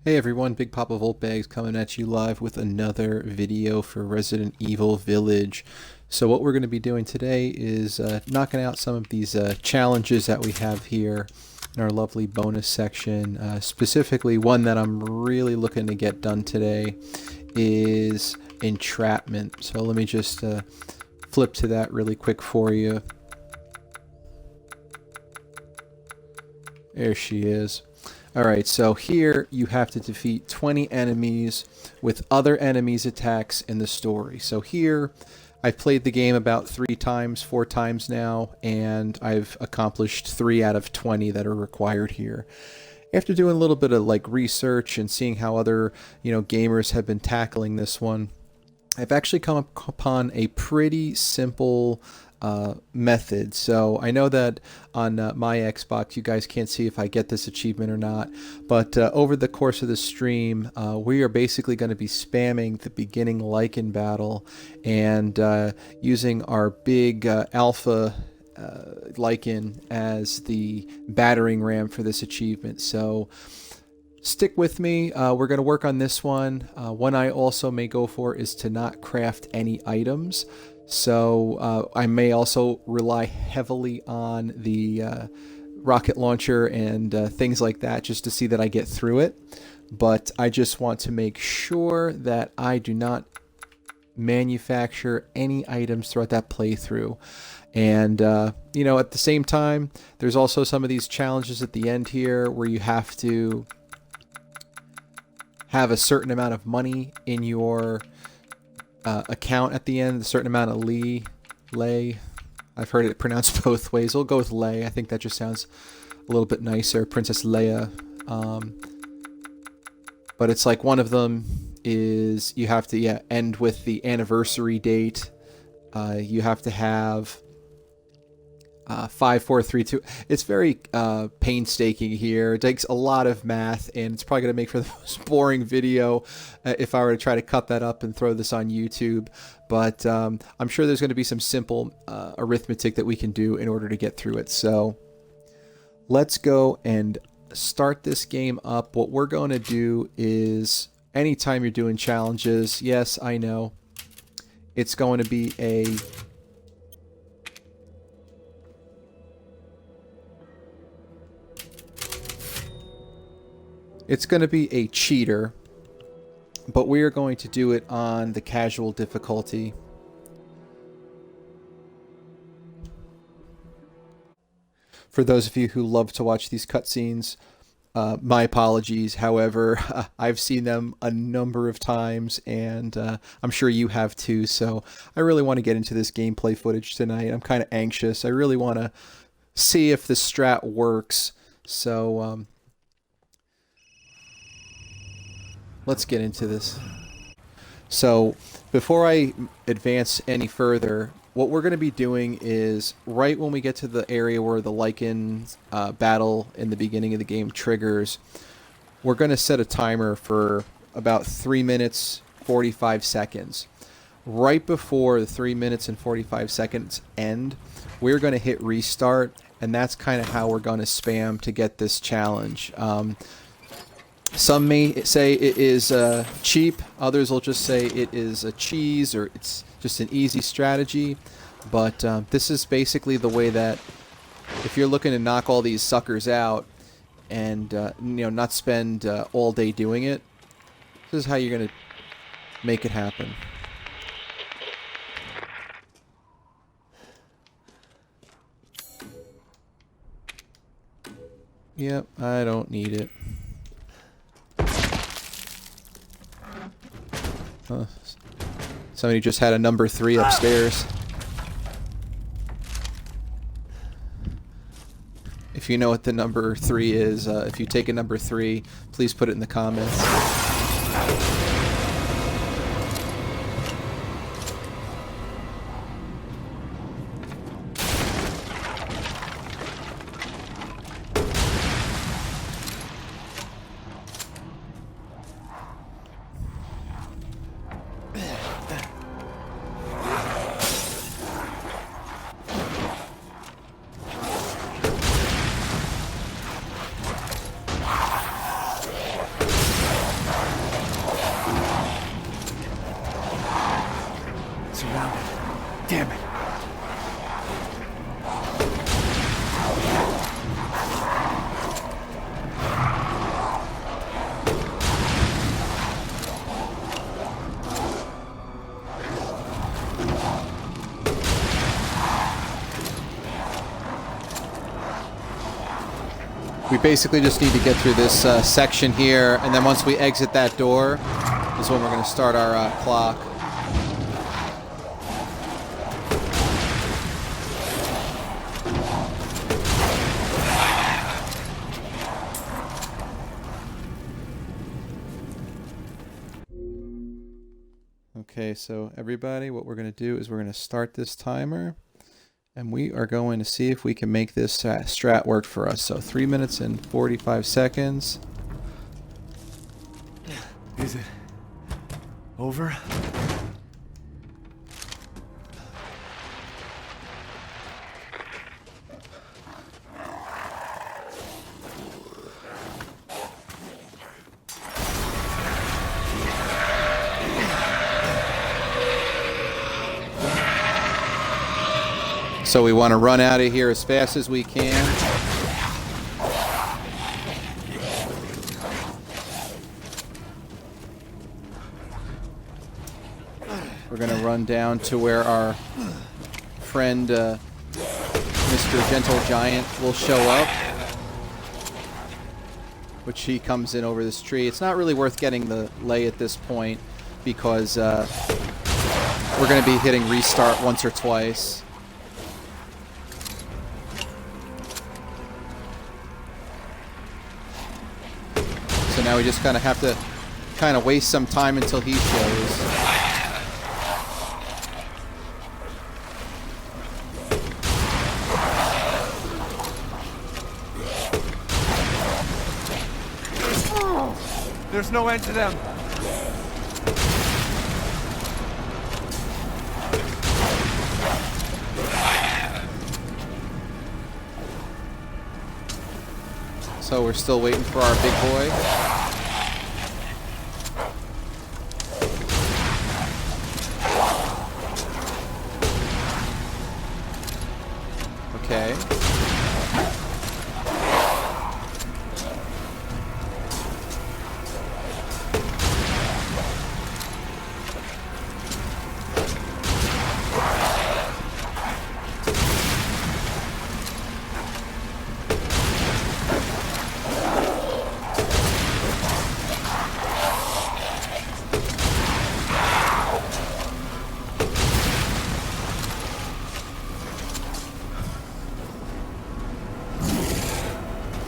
Hey everyone, Big Papa Voltbags coming at you live with another video for Resident Evil Village. So what we're going to be doing today is knocking out some of these challenges that we have here in our lovely bonus section. Specifically, one that I'm really looking to get done today is Entrapment. So let me just flip to that really quick for you. There she is. Alright, so here you have to defeat 20 enemies with other enemies' attacks in the story. So here, I've played the game about 4 times now, and I've accomplished 3 out of 20 that are required here. After doing a little bit of research and seeing how other, gamers have been tackling this one, I've actually come upon a pretty simple method. So I know that on my Xbox you guys can't see if I get this achievement or not, but over the course of the stream we are basically going to be spamming the beginning Lycan battle and using our big alpha Lycan as the battering ram for this achievement. So stick with me. We're going to work on this one. One I also may go for is to not craft any items. So I may also rely heavily on the rocket launcher and things like that just to see that I get through it. But I just want to make sure that I do not manufacture any items throughout that playthrough. And, at the same time, there's also some of these challenges at the end here where you have to have a certain amount of money in your account at the end, a certain amount of lay. I've heard it pronounced both ways. We'll go with lay. I think that just sounds a little bit nicer. Princess Leia. But it's like one of them is you have to end with the anniversary date. You have to have 5, 4, 3, 2. It's very painstaking here. It takes a lot of math, and it's probably going to make for the most boring video if I were to try to cut that up and throw this on YouTube. But I'm sure there's going to be some simple arithmetic that we can do in order to get through it. So let's go and start this game up. What we're going to do is, anytime you're doing challenges, yes, I know, it's going to be a cheater, but we are going to do it on the casual difficulty. For those of you who love to watch these cutscenes, my apologies. However, I've seen them a number of times, and I'm sure you have too, so I really want to get into this gameplay footage tonight. I'm kind of anxious. I really want to see if the strat works, so let's get into this. So before I advance any further, what we're going to be doing is right when we get to the area where the Lycan battle in the beginning of the game triggers, we're going to set a timer for about 3 minutes 45 seconds. Right before the 3 minutes and 45 seconds end, we're going to hit restart, and that's kind of how we're going to spam to get this challenge. Some may say it is cheap, others will just say it is a cheese, or it's just an easy strategy. But this is basically the way that, if you're looking to knock all these suckers out and not spend all day doing it, this is how you're going to make it happen. Yep, I don't need it. Somebody just had a number 3 upstairs. If you know what the number 3 is, if you take a number 3, please put it in the comments. Damn it. We basically just need to get through this section here, and then once we exit that door is when we're going to start our clock. Okay, so everybody, what we're going to do is we're going to start this timer. And we are going to see if we can make this strat work for us. So 3 minutes and 45 seconds. Is it over? So we want to run out of here as fast as we can. We're going to run down to where our friend Mr. Gentle Giant will show up, which he comes in over this tree. It's not really worth getting the lay at this point because we're going to be hitting restart once or twice. So now we just kind of have to waste some time until he shows. There's no end to them. So we're still waiting for our big boy. Okay.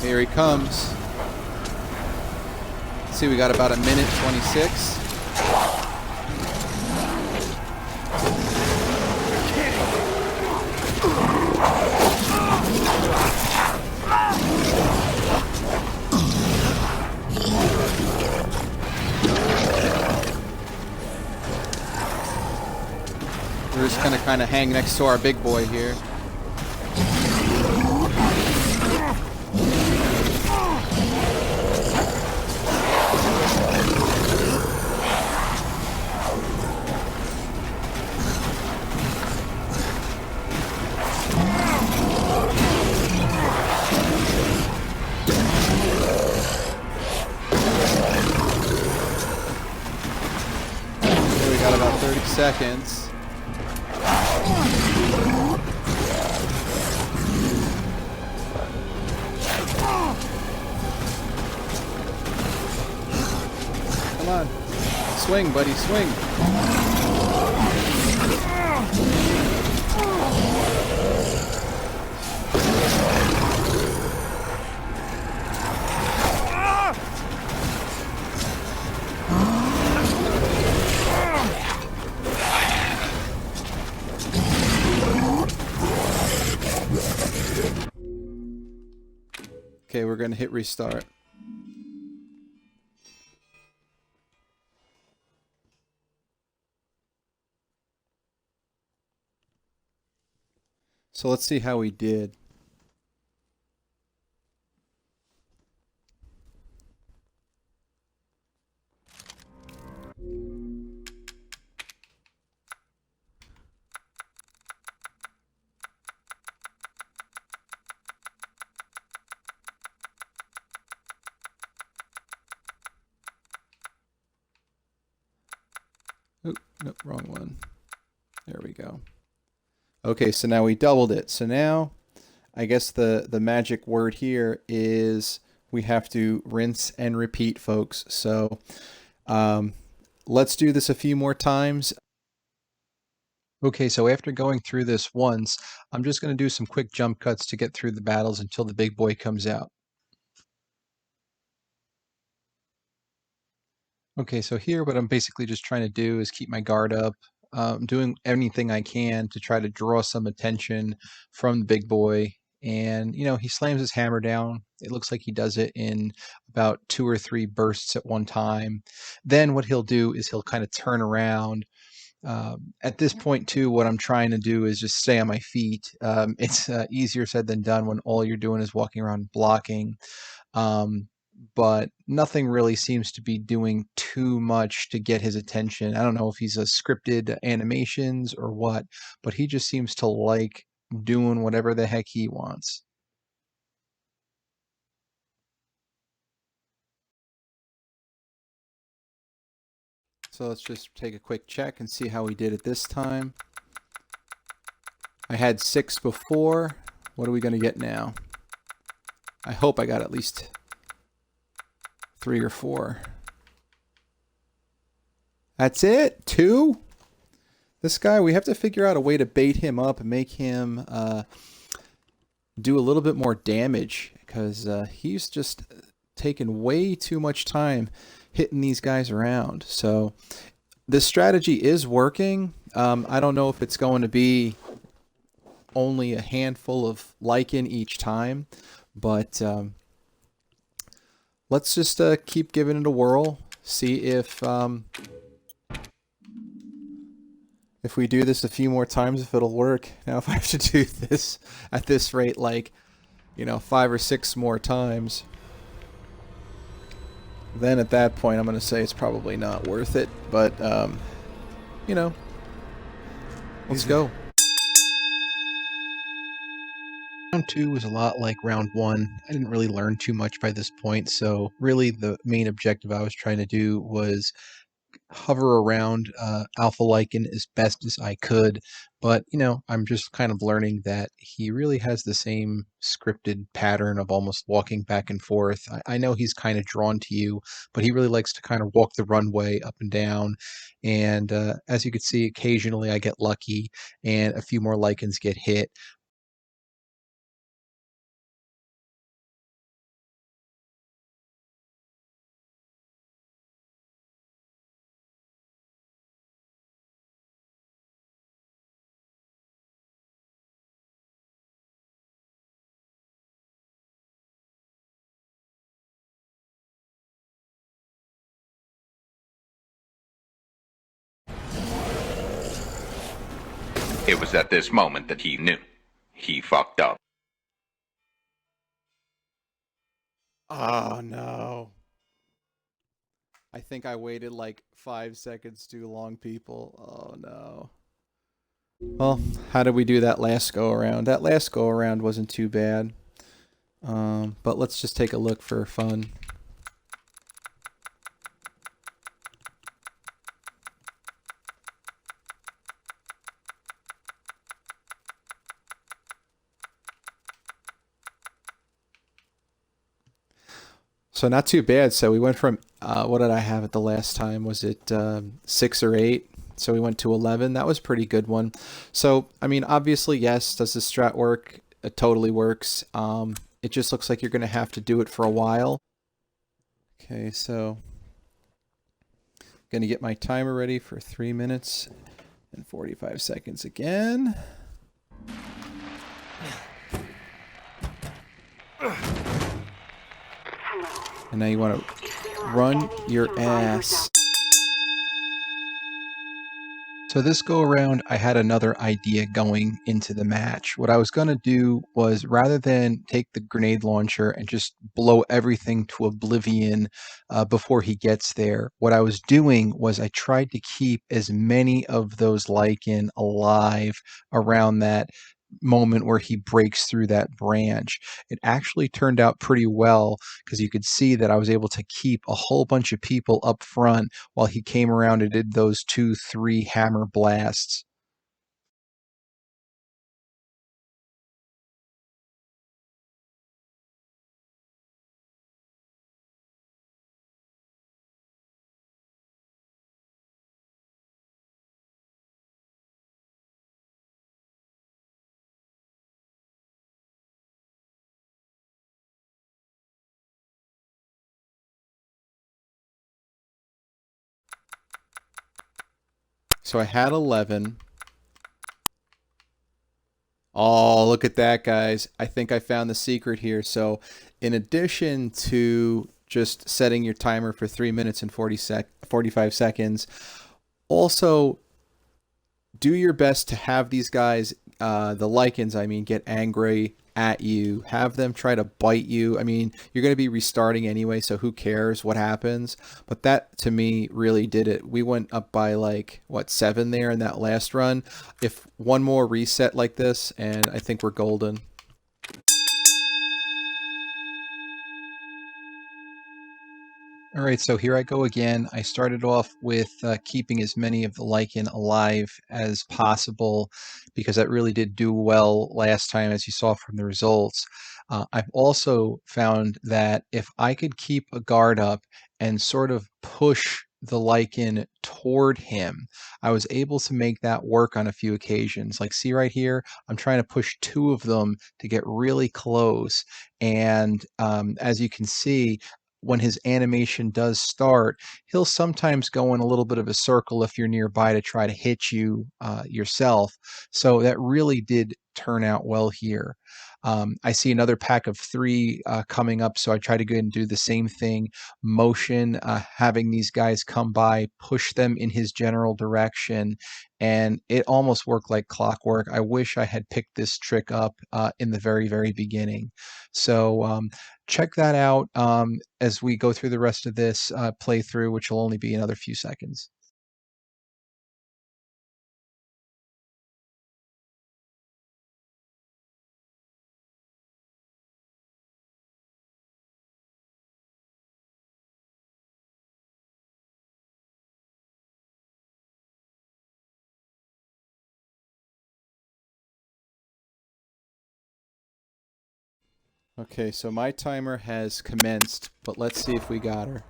Here he comes. Let's see, we got about 1:26. We're just gonna kind of hang next to our big boy here. We got about 30 seconds. Come on. Swing, buddy, swing. Okay, we're going to hit restart. So let's see how we did. Oh, no, wrong one. There we go. Okay, so now we doubled it. So now I guess the magic word here is we have to rinse and repeat, folks. So um, let's do this a few more times. Okay, so after going through this once, I'm just going to do some quick jump cuts to get through the battles until the big boy comes out. Okay, so here what I'm basically just trying to do is keep my guard up, doing anything I can to try to draw some attention from the big boy. And, you know, he slams his hammer down. It looks like he does it in about 2 or 3 bursts at one time. Then what he'll do is he'll kind of turn around. At this point, too, what I'm trying to do is just stay on my feet. It's easier said than done when all you're doing is walking around blocking. Um, but nothing really seems to be doing too much to get his attention. I don't know if he's a scripted animations or what, but he just seems to like doing whatever the heck he wants. So let's just take a quick check and see how we did it this time. I had 6 before. What are we going to get now? I hope I got at least 3 or 4. That's it? 2? This guy, we have to figure out a way to bait him up and make him do a little bit more damage, because he's just taking way too much time hitting these guys around. So this strategy is working. I don't know if it's going to be only a handful of lichen each time, but let's just keep giving it a whirl, see if we do this a few more times, if it'll work. Now, if I have to do this at this rate, like, 5 or 6 more times, then at that point, I'm going to say it's probably not worth it. But, let's go. Round 2 was a lot like round 1. I didn't really learn too much by this point, so really the main objective I was trying to do was hover around Alpha Lichen as best as I could, but I'm just kind of learning that he really has the same scripted pattern of almost walking back and forth. I know he's kind of drawn to you, but he really likes to kind of walk the runway up and down, and as you can see, occasionally I get lucky and a few more lichens get hit. It was at this moment that he knew. He fucked up. Oh, no. I think I waited like 5 seconds too long, people. Oh, no. Well, how did we do that last go around? That last go around wasn't too bad. But let's just take a look for fun. So not too bad. So we went from, what did I have at the last time? Was it 6 or 8? So we went to 11. That was a pretty good one. So, I mean, obviously, yes, does the strat work? It totally works. It just looks like you're going to have to do it for a while. Okay, so going to get my timer ready for 3 minutes and 45 seconds again. And now you want to run your ass. So this go around, I had another idea going into the match. What I was going to do was, rather than take the grenade launcher and just blow everything to oblivion before he gets there, what I was doing was I tried to keep as many of those lichen alive around that moment where he breaks through that branch. It actually turned out pretty well because you could see that I was able to keep a whole bunch of people up front while he came around and did those 2, 3 hammer blasts. So I had 11. Oh, look at that, guys. I think I found the secret here. So in addition to just setting your timer for 3 minutes and 45 seconds, also do your best to have these guys, the lichens, I mean, get angry at you. Have them try to bite you. I mean, you're going to be restarting anyway, so who cares what happens? But that, to me, really did it. We went up by, like, what, 7 there in that last run. If one more reset like this, and I think we're golden. All right, so here I go again. I started off with keeping as many of the lichen alive as possible because that really did do well last time, as you saw from the results. I've also found that if I could keep a guard up and sort of push the lichen toward him, I was able to make that work on a few occasions. Like, see right here, I'm trying to push 2 of them to get really close. And as you can see, when his animation does start, he'll sometimes go in a little bit of a circle if you're nearby to try to hit you yourself. So that really did turn out well here. I see another pack of 3 coming up, so I try to go and do the same thing. Motion, having these guys come by, push them in his general direction, and it almost worked like clockwork. I wish I had picked this trick up in the very, very beginning. So check that out as we go through the rest of this playthrough, which will only be another few seconds. Okay, so my timer has commenced, but let's see if we got her.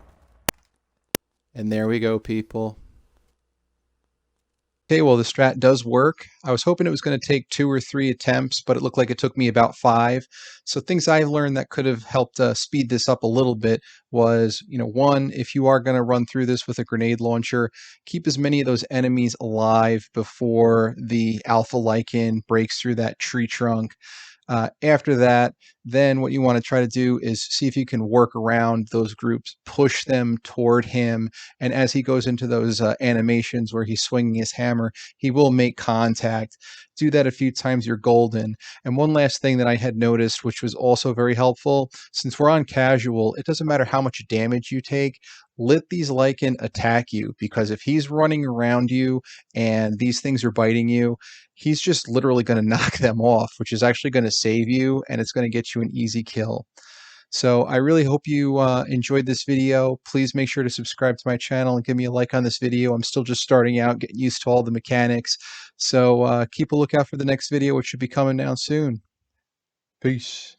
And there we go, people. Okay, well, the strat does work. I was hoping it was going to take 2 or 3 attempts, but it looked like it took me about 5. So things I learned that could have helped speed this up a little bit was, one, if you are going to run through this with a grenade launcher, keep as many of those enemies alive before the alpha lichen breaks through that tree trunk. After that, then what you want to try to do is see if you can work around those groups, push them toward him, and as he goes into those animations where he's swinging his hammer, he will make contact. Do that a few times, you're golden. And one last thing that I had noticed, which was also very helpful, since we're on casual, it doesn't matter how much damage you take, let these lichen attack you, because if he's running around you and these things are biting you, he's just literally going to knock them off, which is actually going to save you, and it's going to get you an easy kill. So I really hope you enjoyed this video. Please make sure to subscribe to my channel and give me a like on this video. I'm still just starting out, getting used to all the mechanics. So keep a lookout for the next video, which should be coming down soon. Peace.